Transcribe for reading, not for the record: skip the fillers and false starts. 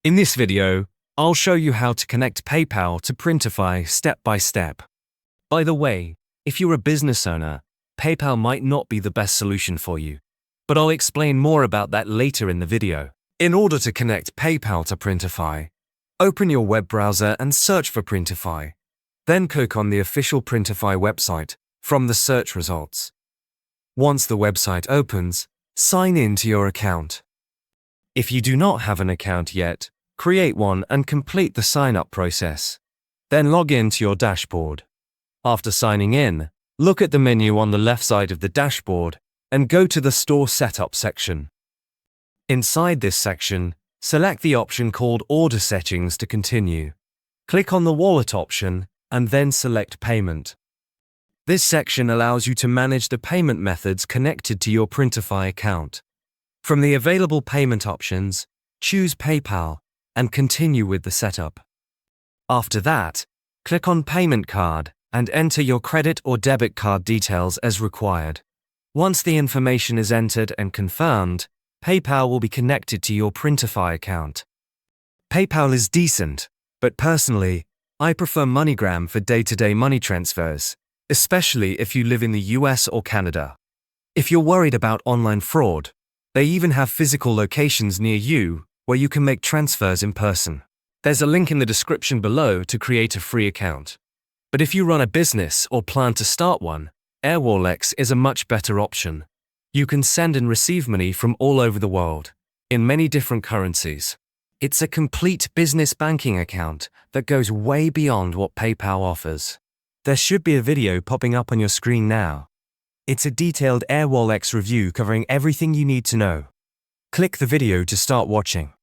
In this video, I'll show you how to connect PayPal to Printify step by step. By the way, if you're a business owner, PayPal might not be the best solution for you, but I'll explain more about that later in the video. In order to connect PayPal to Printify, open your web browser and search for Printify. Then click on the official Printify website from the search results. Once the website opens, sign in to your account. If you do not have an account yet, create one and complete the sign-up process. Then log in to your dashboard. After signing in, look at the menu on the left side of the dashboard and go to the Store Setup section. Inside this section, select the option called Order Settings to continue. Click on the Wallet option and then select Payment. This section allows you to manage the payment methods connected to your Printify account. From the available payment options, choose PayPal and continue with the setup. After that, click on Payment Card and enter your credit or debit card details as required. Once the information is entered and confirmed, PayPal will be connected to your Printify account. PayPal is decent, but personally, I prefer MoneyGram for day-to-day money transfers, especially if you live in the US or Canada. If you're worried about online fraud, they even have physical locations near you where you can make transfers in person. There's a link in the description below to create a free account. But if you run a business or plan to start one, Airwallex is a much better option. You can send and receive money from all over the world, in many different currencies. It's a complete business banking account that goes way beyond what PayPal offers. There should be a video popping up on your screen now. It's a detailed Airwallex review covering everything you need to know. Click the video to start watching.